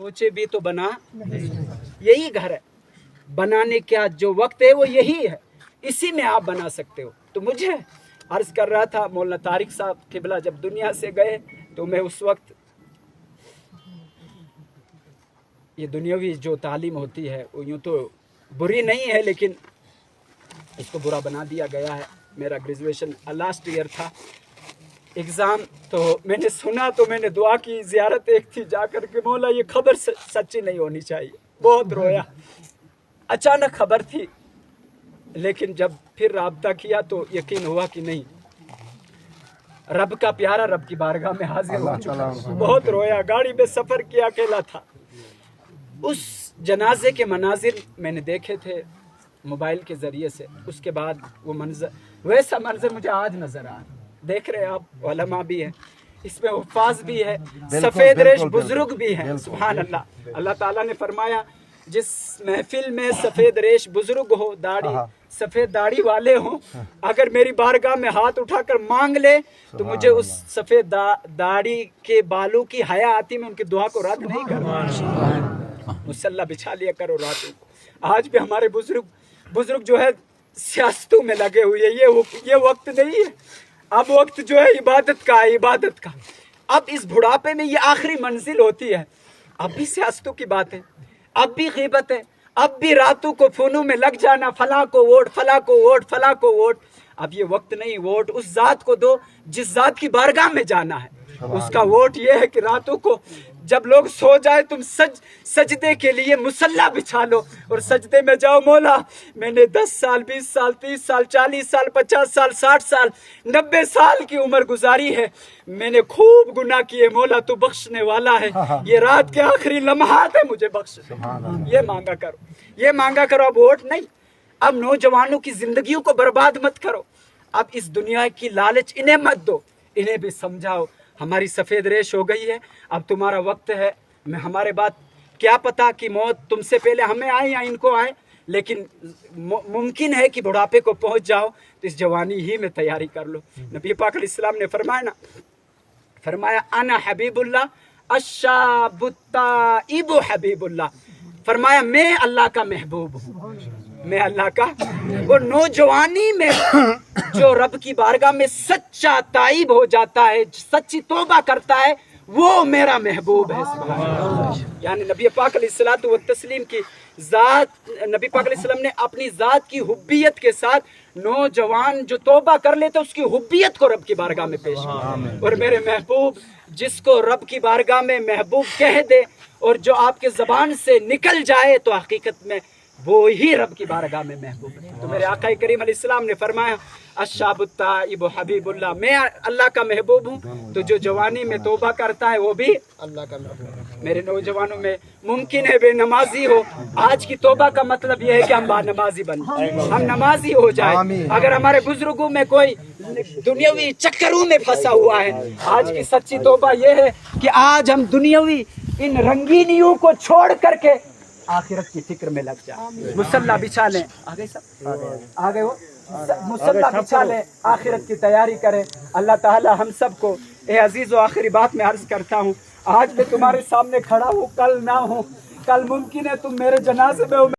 सोचे भी तो बना, यही घर है। बनाने का जो वक्त है वो यही है, इसी में आप बना सकते हो। तो मुझे अर्ज कर रहा था मौलाना तारिक साहब किबला जब दुनिया से गए तो मैं उस वक्त ये दुनियावी जो तालीम होती है वो यूँ तो बुरी नहीं है, लेकिन इसको बुरा बना दिया गया है। मेरा ग्रेजुएशन लास्ट ईयर था, एग्ज़ाम तो मैंने सुना तो मैंने दुआ की, ज़ियारत एक थी जाकर के, मौला ये खबर सच्ची नहीं होनी चाहिए। बहुत रोया, अचानक खबर थी, लेकिन जब फिर राब्ता किया तो यकीन हुआ कि नहीं, रब का प्यारा रब की बारगाह में हाजिर हो चुका। बहुत रोया, गाड़ी में सफ़र किया, अकेला था। उस जनाजे के मनाजिर मैंने देखे थे मोबाइल के ज़रिए से, उसके बाद वो मंजर, वैसा मंजर मुझे आज नज़र आ रहा। देख रहे हैं आप, उलमा भी है इसमें, हुफ़ाज़ भी है, सफ़ेद रेश बुजुर्ग भी हैं। सुभान अल्लाह। अल्लाह ताला ने फरमाया जिस महफिल में सफ़ेद रेश बुजुर्ग हो, दाढ़ी सफ़ेद दाढ़ी वाले हों, अगर मेरी बारगाह में हाथ उठाकर मांग ले तो मुझे उस सफ़ेद दाढ़ी के बालों की हया आती, मैं उनकी दुआ को रद्द नहीं करूँगा। मुसल्ला बिछा लिया करो रातों को। आज भी हमारे बुजुर्ग जो है सियासतों में लगे हुए, ये वक्त नहीं है। अब वक्त जो है इबादत का है, इबादत का। अब इस बुढ़ापे में ये आखिरी मंजिल होती है। अब भी सियासतों की बात है, अब भी ग़ीबत है, अब भी रातों को फ़ोनों में लग जाना, फलां को वोट, फलां को वोट, फलां को वोट। अब ये वक्त नहीं, वोट उस ज़ात को दो जिस ज़ात की बारगाह में जाना है। उसका वोट ये है कि रातों को जब लोग सो जाए तुम सजदे के लिए मुसल्ला बिछा लो और सजदे में जाओ। मौला मैंने 10 साल, 20 साल, 30 साल, 40 साल, 50 साल, 60 साल, 90 साल की उम्र गुजारी है, मैंने खूब गुनाह किए, मौला तू बख्शने वाला है। ये रात के आखिरी लम्हात है, मुझे बख्श। ये मांगा करो, ये मांगा करो। अब वोट नहीं, अब नौजवानों की जिंदगियों को बर्बाद मत करो। अब इस दुनिया की लालच इन्हें मत दो, इन्हें भी समझाओ हमारी सफ़ेद रेश हो गई है, अब तुम्हारा वक्त है। मैं हमारे बात क्या पता कि मौत तुमसे पहले हमें आए या इनको आए, लेकिन मुमकिन है कि बुढ़ापे को पहुंच जाओ, तो इस जवानी ही में तैयारी कर लो। नबी पाक अलैहिस्सलाम ने फरमाया ना, फरमाया अना हबीबुल्लाह अश्शाबुत्ताइबु हबीबुल्लाह, फरमाया मैं अल्लाह का महबूब हूँ, मैं अल्लाह का। वो नौजवानी में जो रब की बारगाह में सच्चा ताइब हो जाता है, सच्ची तौबा करता है, वो मेरा महबूब है। यानी नबी पाक अलैहिस्सलातु व तस्लीम की ज़ात, नबी पाक अलैहिस्सलाम ने अपनी ज़ात की हुब्बियत के साथ नौजवान जो तौबा कर लेता उसकी हुब्बियत को रब की बारगाह में पेश किया। और मेरे महबूब जिसको रब की बारगाह में महबूब कह दे और जो आपके ज़बान से निकल जाए तो हकीकत में वो ही रब की बारगाह में महबूब है। तो मेरे आका करीम अलैहिस्सलाम ने फरमाया अश्शाबुत्ताइबु हबीबुल्लाह, मैं अल्लाह का महबूब हूँ। तो जो जवानी में तौबा करता है वो भी अल्लाह का महबूब है। मेरे नौजवानों में मुमकिन है बेनमाजी हो, आज की तौबा का मतलब ये है कि हम बानमाजी बन, हम नमाजी हो जाए। अगर हमारे बुजुर्गों में कोई दुनियावी चक्करों में फंसा हुआ है, आज की सच्ची तौबा ये है कि आज हम दुनियावी इन रंगीनियों को छोड़ करके आखिरत की फिक्र में लग जाए। मुसल्ला बिछा लें, आ गए सब, आ गए हो, मुसल्ला बिछा लें, आखिरत की तैयारी करें। अल्लाह ताला हम सबको, ए अजीज़, आखिरी बात में अर्ज करता हूँ, आज मैं तुम्हारे सामने खड़ा हूँ, कल ना हूँ, कल मुमकिन है तुम मेरे जनाजे में हो।